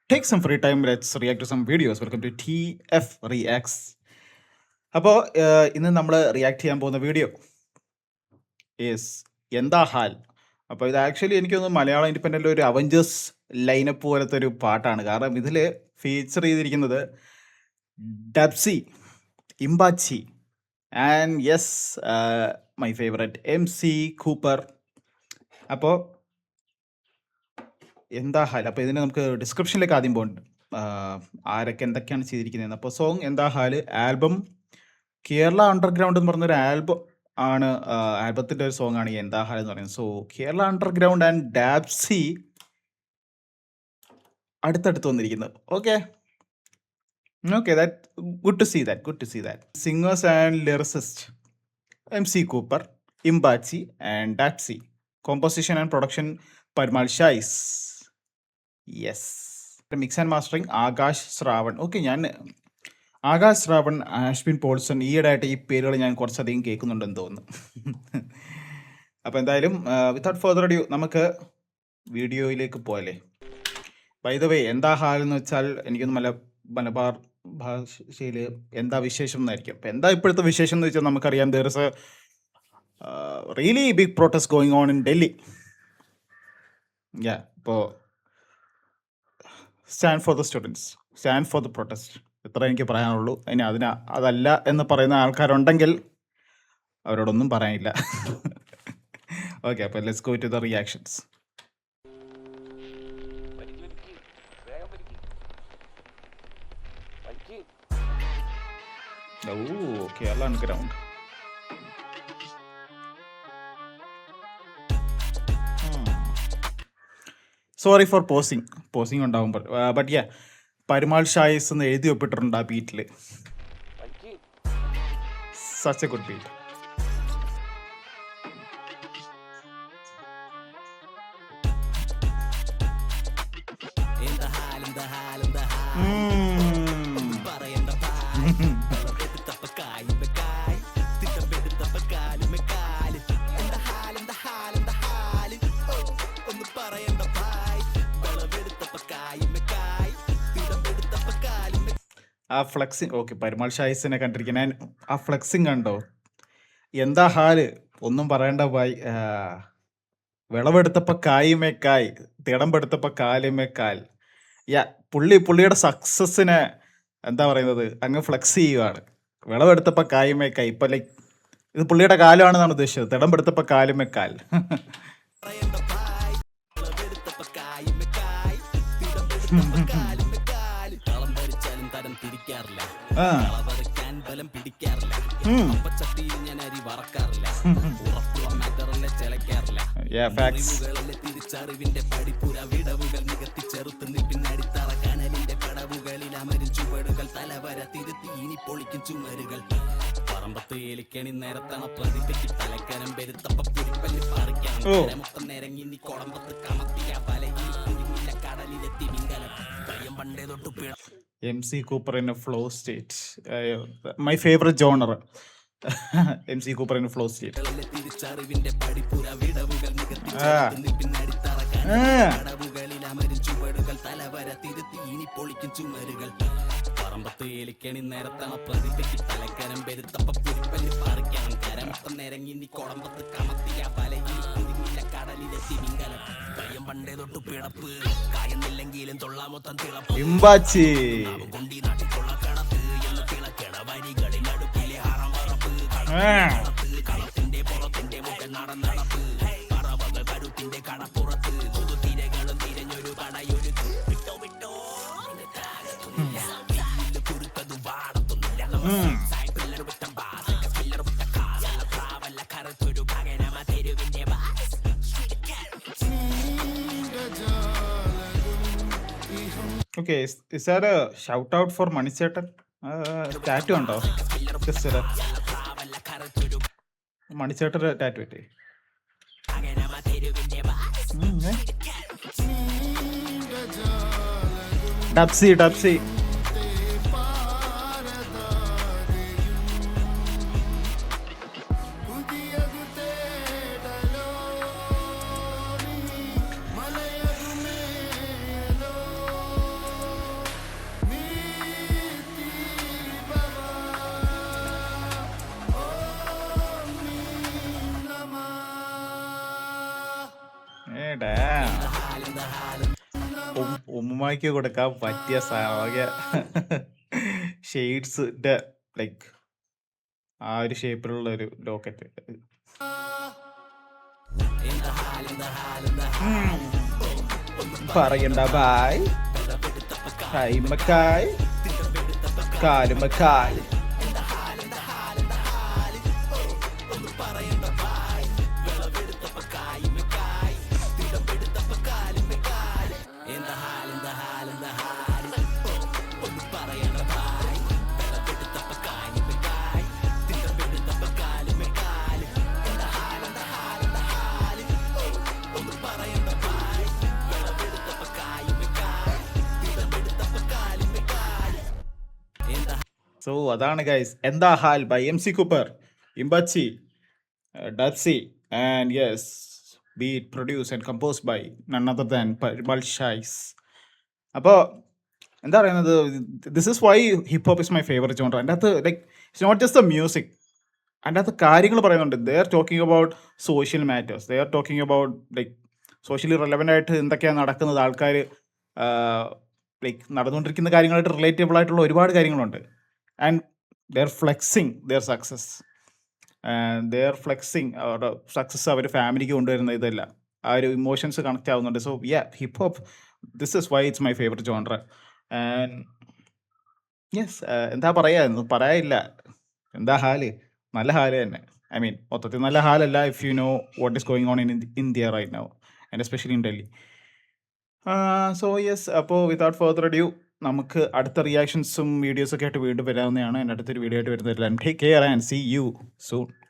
take some free time. Let's react to some videos. Welcome to TF Reacts. അപ്പോൾ ഇന്ന് നമ്മൾ react ചെയ്യാൻ പോകുന്ന വീഡിയോ ഈസ് എന്താ ഹാൽ. അപ്പോൾ ഇത് ആക്ച്വലി എനിക്കൊന്ന് മലയാളം ഇൻഡിപെൻഡൻ്റ് ഒരു അവഞ്ചേഴ്സ് ലൈനപ്പ് പോലത്തെ ഒരു പാട്ടാണ്. കാരണം ഇതിൽ ഫീച്ചർ ചെയ്തിരിക്കുന്നത് Dabzee, Imbachi and yes my favourite MC Couper. അപ്പോൾ എന്താ ഹാൽ. അപ്പോൾ ഇതിന് നമുക്ക് ഡിസ്ക്രിപ്ഷനിലേക്ക് ആദ്യം പോകുന്നുണ്ട് ആരൊക്കെ എന്തൊക്കെയാണ് ചെയ്തിരിക്കുന്നത്. അപ്പോൾ സോങ് എന്താ ഹാല്, ആൽബം കേരള അണ്ടർഗ്രൗണ്ട് എന്ന് പറഞ്ഞൊരു ആൽബം ആണ്. ആൽബത്തിൻ്റെ ഒരു സോങ് ആണ് ഈ എന്താ ഹാൽ എന്ന് പറയുന്നത്. So Kerala underground and Dabzee അടുത്തടുത്ത് വന്നിരിക്കുന്നത്. Okay that good to see that. Singers and lyricist MC Couper, Imbachi and Dabzee. Composition and production Parimal Shais. Yes. Mix and mastering Akash Shravan. Okay, ഞാൻ ആകാശ് ശ്രാവൺ, ആഷ്വിൻ പോൾസൺ, ഈയിടെയായിട്ട് ഈ പേരുകൾ ഞാൻ കുറച്ചധികം കേൾക്കുന്നുണ്ടെന്ന് തോന്നുന്നു. അപ്പോൾ എന്തായാലും വിത്തൗട്ട് ഫർദർ അഡ്യൂ നമുക്ക് വീഡിയോയിലേക്ക് പോകല്ലേ. ബൈ ദ വേ, എന്താ ഹാൽ എന്ന് വെച്ചാൽ എനിക്കൊന്ന് മലബാർ ഭാഷയിൽ എന്താ വിശേഷം എന്നായിരിക്കും. അപ്പോൾ എന്താ ഇപ്പോഴത്തെ വിശേഷം എന്ന് വെച്ചാൽ നമുക്കറിയാം, there is a really big protest going on in Delhi. ഇപ്പോൾ stand for the students, stand for the protest, ഇത്ര എനിക്ക് പറയാനുള്ളൂ. ഇനി അതല്ല എന്ന് പറയുന്ന ആൾക്കാരുണ്ടെങ്കിൽ അവരോടൊന്നും പറയാനില്ല. ഓക്കെ, അപ്പോൾ let's go to the reactions. Oh, Kerala underground. Sorry for pausing ഉണ്ടാകുമ്പോൾ. ബട്ട് യാ, പരിമാൾ ഷായിസ് എന്ന് എഴുതി ഒപ്പിട്ടിട്ടുണ്ട് ആ ബീറ്റിൽ. Such a good beat. ആ ഫ്ലെക്സിങ്, ഓക്കെ, പരിമാൾ ഷായിസിനെ കണ്ടിരിക്കുന്ന ആ ഫ്ലെക്സിങ് കണ്ടോ. എന്താ ഹാല്, ഒന്നും പറയണ്ട ഭായ്. വിളവെടുത്തപ്പോൾ കായുമേക്കായ്, തിടമ്പെടുത്തപ്പോൾ കാലുമേക്കാൽ. പുള്ളിയുടെ സക്സസിനെ എന്താ പറയുന്നത്, അങ്ങ് ഫ്ലെക്സ് ചെയ്യുവാണ്. വിളവെടുത്തപ്പോൾ കായുമേക്കായ്. ഇപ്പം ലൈക്ക് ഇത് പുള്ളിയുടെ കാലമാണെന്നാണ് ഉദ്ദേശിച്ചത്. തിടമ്പെടുത്തപ്പോൾ കാലുമേക്കാൽ. തിരിച്ചറിവിന്റെ പടിപ്പുര വിടവുകൾ നികത്തി ചെറുത്ത് നിപ്പിനടിത്തറ കനലിന്റെ പടവുകളിൽ അമരും ചുവടുകൾ തലവര തിരുത്തി ഇനി പൊളിക്കും ചുമരുകൾ പറമ്പത്ത് ഏലിക്കണി നേരത്തണ പ്രതിഭയ്ക്ക് തലക്കരം പെരുത്തപ്പ പുരിപ്പല്ലി പറിക്കണം മൊത്തം നിരങ്ങി നീ കുളമ്പത്ത് കമത്തിയ വലയിൽ കുരുങ്ങില്ല കടലിലെത്തി മിങ്കലം ഭയം പണ്ടേ തൊട്ട് പിഴ. MC Cooper in a flow state. My favorite genre. MC Cooper in a flow state. പറമ്പത്ത് ഏലിക്കണി നേരത്തണ പ്രതിഭയ്ക്ക് തലക്കരം പെരുത്തപ്പ പുരിപ്പല്ലി പറിക്കണം കരമൊത്തം നിരങ്ങി നീ കുളമ്പത്ത് കമത്തിയ വലയിൽ കുരുങ്ങില്ല കടലിലെത്തി മിങ്കലം ഭയം പണ്ടേ തൊട്ട് പിഴപ്പ് കായുന്നില്ലെങ്കിലും തൊള്ളാമൊത്തം തിളപ്പ്. ഇംബാച്ചി കൊണ്ടി നാട്ടിൽ കൊള്ളക്കടത്ത് എന്ന് തിളക്കണ വരികളിൽ അടുപ്പിലെ അറമറപ്പ് കളത്തിന്റെ പുറത്തിന്റെ മുട്ടൻ നടപ്പ് പറവകൾ കരുത്തിന്റെ കടപ്പുറത്ത് പുതുതിരകളും തിരഞ്ഞൊരു കടയൊരു വിട്ടോ വിട്ടോ കുറുക്കതു വാടത്തൊന്നില്ല പിള്ളർ വിട്ട പിള്ളർ വിട്ട കാവല്ല കറുത്തൊരു പകരമ തെരുവിന്റെ Okay, is that a shout out for Manichetan? Tattoo undo. Just Manichetan tattoo itte. Dubsy. ഉമ്മയ്ക്ക് കൊടുക്കാൻ പറ്റിയ ഷെയ്ഡ്സിന്റെ ലൈക്ക് ആ ഒരു ഷേപ്പിലുള്ള ഒരു ലോക്കറ്റ്. പറയണ്ട ബായ്, കൈമക്കായ്, കാലുമക്കായ്. സോ അതാണ് ഗൈസ് എന്താ ഹാൽ by MC Cooper, Imbachi, Dapsy, and yes, beat produced and composed by none other than Parimal Shais. അപ്പോൾ എന്താ പറയുന്നത്, this is why hip hop is my favourite genre. അതിൻ്റെ അകത്ത് like it's not just the music, അതിൻ്റെ അകത്ത് കാര്യങ്ങൾ പറയുന്നുണ്ട്. They are talking about social matters, they are talking about like socially relevant ആയിട്ട് എന്തൊക്കെയാണ് നടക്കുന്നത്, ആൾക്കാർ ലൈക്ക് നടന്നുകൊണ്ടിരിക്കുന്ന കാര്യങ്ങളായിട്ട് റിലേറ്റബിൾ ആയിട്ടുള്ള ഒരുപാട് കാര്യങ്ങളുണ്ട്. And they are flexing their success, they are flexing അവരുടെ സക്സസ് അവർ ഫാമിലിക്ക് കൊണ്ടുവരുന്ന ഇതല്ല, ആ ഒരു ഇമോഷൻസ് കണക്ട് ആവുന്നുണ്ട്. So hip hop, this is why it's my favourite genre. And yes, എന്താ പറയാ, പറയാനില്ല. എന്താ ഹാല്, നല്ല ഹാല് തന്നെ. ഐ മീൻ മൊത്തത്തിൽ നല്ല ഹാലല്ല, if you know what is going on in India right now and especially in Delhi. So yes, അപ്പോൾ വിതൗട്ട് ഫർദർ അഡ്യൂ നമുക്ക് അടുത്ത റിയാക്ഷൻസും വീഡിയോസൊക്കെ ആയിട്ട് വീണ്ടും വരാവുന്നതാണ്. എൻ്റെ അടുത്തൊരു വീഡിയോ ആയിട്ട് വരുന്നതെല്ലാം take care and see you soon.